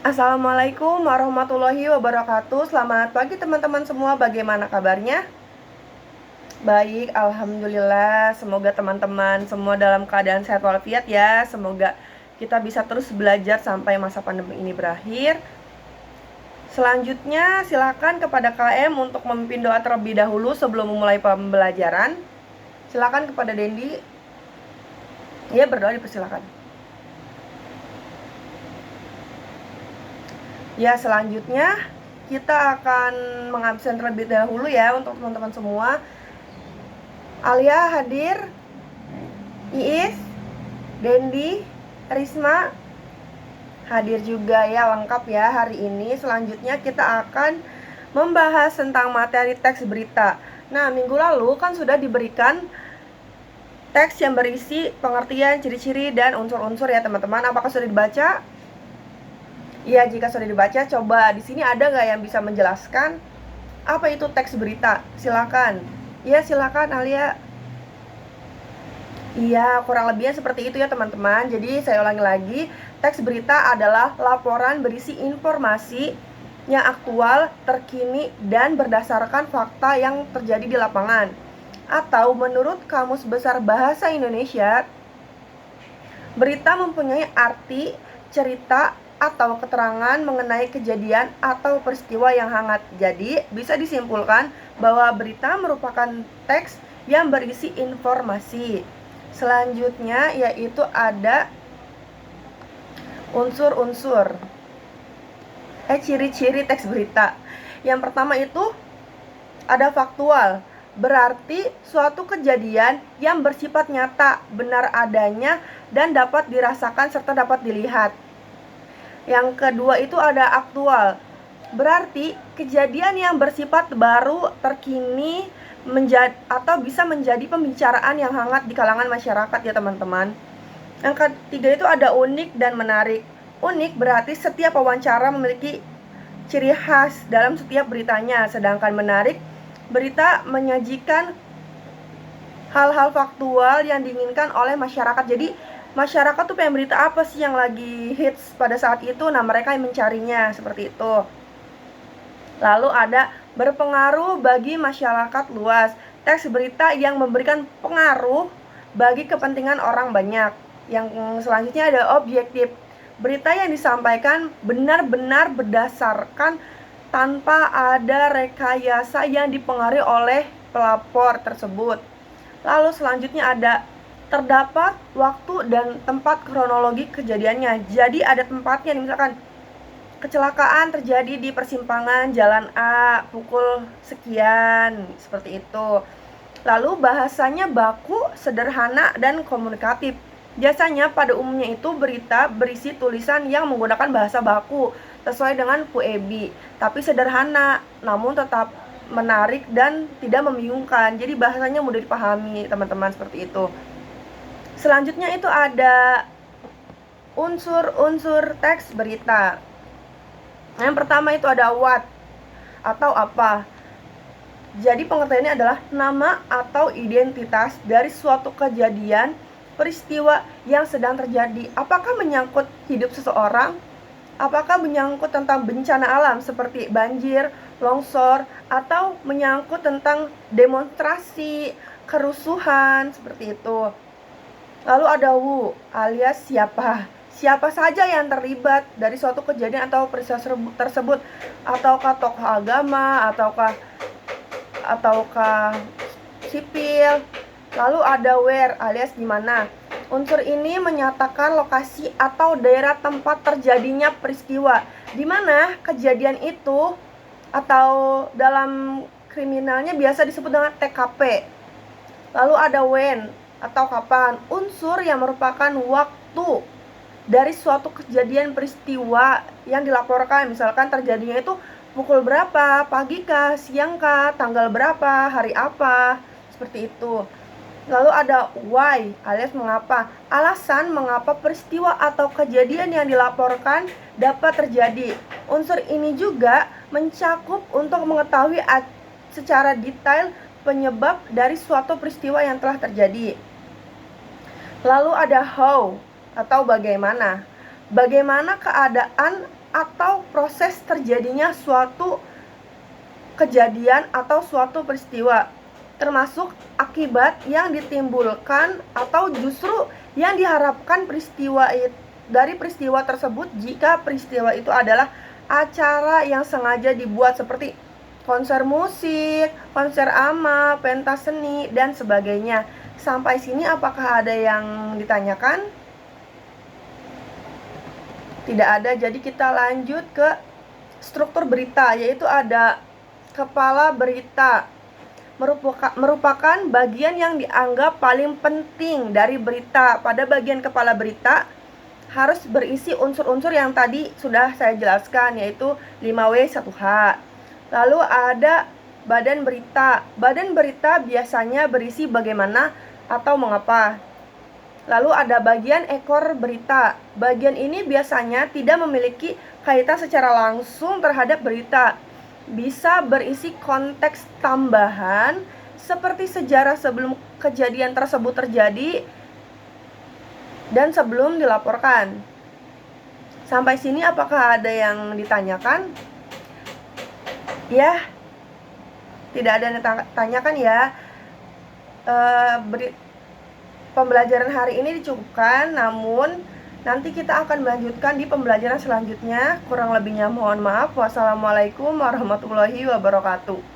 Assalamualaikum warahmatullahi wabarakatuh. Selamat pagi teman-teman semua. Bagaimana kabarnya? Baik, alhamdulillah. Semoga teman-teman semua dalam keadaan sehat walafiat ya. Semoga kita bisa terus belajar sampai masa pandemi ini berakhir. Selanjutnya silakan kepada KM untuk memimpin doa terlebih dahulu sebelum memulai pembelajaran. Silakan kepada Dendi. Ya, berdoa dipersilakan. Ya, selanjutnya kita akan mengabsen terlebih dahulu ya untuk teman-teman semua. Alia hadir, Iis, Dendi, Risma hadir juga ya, lengkap ya hari ini. Selanjutnya kita akan membahas tentang materi teks berita. Nah, minggu lalu kan sudah diberikan teks yang berisi pengertian, ciri-ciri, dan unsur-unsur ya teman-teman. Apakah sudah dibaca? Ya, jika sudah dibaca, coba di sini ada nggak yang bisa menjelaskan apa itu teks berita? Silakan. Ya, silakan Alia. Iya, kurang lebihnya seperti itu ya teman-teman. Jadi saya ulangi lagi, teks berita adalah laporan berisi informasi yang aktual, terkini, dan berdasarkan fakta yang terjadi di lapangan. Atau menurut Kamus Besar Bahasa Indonesia, berita mempunyai arti, cerita, atau keterangan mengenai kejadian atau peristiwa yang hangat. Jadi, bisa disimpulkan bahwa berita merupakan teks yang berisi informasi. Selanjutnya yaitu ada unsur-unsur. Ciri-ciri teks berita. Yang pertama itu ada faktual. Berarti suatu kejadian yang bersifat nyata, benar adanya, dan dapat dirasakan serta dapat dilihat. Yang kedua itu ada aktual. Berarti kejadian yang bersifat baru, terkini, atau bisa menjadi pembicaraan yang hangat di kalangan masyarakat ya teman-teman. Yang ketiga itu ada unik dan menarik. Unik berarti setiap wawancara memiliki ciri khas dalam setiap beritanya. Sedangkan menarik, berita menyajikan hal-hal faktual yang diinginkan oleh masyarakat. Jadi masyarakat tuh pengen berita apa sih yang lagi hits pada saat itu. Nah, mereka yang mencarinya seperti itu. Lalu ada berpengaruh bagi masyarakat luas. Teks berita yang memberikan pengaruh bagi kepentingan orang banyak. Yang selanjutnya ada objektif. Berita yang disampaikan benar-benar berdasarkan tanpa ada rekayasa yang dipengaruhi oleh pelapor tersebut. Lalu selanjutnya ada terdapat waktu dan tempat kronologi kejadiannya. Jadi ada tempatnya, misalkan kecelakaan terjadi di persimpangan jalan A pukul sekian, seperti itu. Lalu bahasanya baku, sederhana, dan komunikatif. Biasanya pada umumnya itu berita berisi tulisan yang menggunakan bahasa baku sesuai dengan PUEBI, tapi sederhana namun tetap menarik dan tidak membingungkan. Jadi bahasanya mudah dipahami teman-teman, seperti itu. Selanjutnya itu ada unsur-unsur teks berita. Yang pertama itu ada what atau apa. Jadi pengertiannya adalah nama atau identitas dari suatu kejadian, peristiwa yang sedang terjadi. Apakah menyangkut hidup seseorang? Apakah menyangkut tentang bencana alam seperti banjir, longsor, atau menyangkut tentang demonstrasi, kerusuhan, seperti itu. Lalu ada who alias siapa. Siapa saja yang terlibat dari suatu kejadian atau peristiwa tersebut, ataukah tokoh agama, ataukah sipil. Lalu ada where alias di mana. Unsur ini menyatakan lokasi atau daerah tempat terjadinya peristiwa, di mana kejadian itu atau dalam kriminalnya biasa disebut dengan TKP. Lalu ada when atau kapan. Unsur yang merupakan waktu dari suatu kejadian peristiwa yang dilaporkan. Misalkan terjadinya itu pukul berapa, pagi kah, siang kah, tanggal berapa, hari apa, seperti itu. Lalu ada why alias mengapa. Alasan mengapa peristiwa atau kejadian yang dilaporkan dapat terjadi. Unsur ini juga mencakup untuk mengetahui secara detail penyebab dari suatu peristiwa yang telah terjadi. Lalu ada how atau bagaimana. Bagaimana keadaan atau proses terjadinya suatu kejadian atau suatu peristiwa, termasuk akibat yang ditimbulkan atau justru yang diharapkan dari peristiwa tersebut jika peristiwa itu adalah acara yang sengaja dibuat seperti konser musik, konser ama, pentas seni, dan sebagainya. Sampai sini apakah ada yang ditanyakan? Tidak ada, jadi kita lanjut ke struktur berita, yaitu ada kepala berita. Merupakan bagian yang dianggap paling penting dari berita. Pada bagian kepala berita harus berisi unsur-unsur yang tadi sudah saya jelaskan, yaitu 5W 1H. Lalu ada badan berita. Badan berita biasanya berisi bagaimana atau mengapa. Lalu ada bagian ekor berita. Bagian ini biasanya tidak memiliki kaitan secara langsung terhadap berita. Bisa berisi konteks tambahan seperti sejarah sebelum kejadian tersebut terjadi dan sebelum dilaporkan. Sampai sini apakah ada yang ditanyakan? Ya, tidak ada yang ditanyakan ya. Pembelajaran hari ini dicukupkan, namun nanti kita akan melanjutkan di pembelajaran selanjutnya. Kurang lebihnya mohon maaf. Wassalamualaikum warahmatullahi wabarakatuh.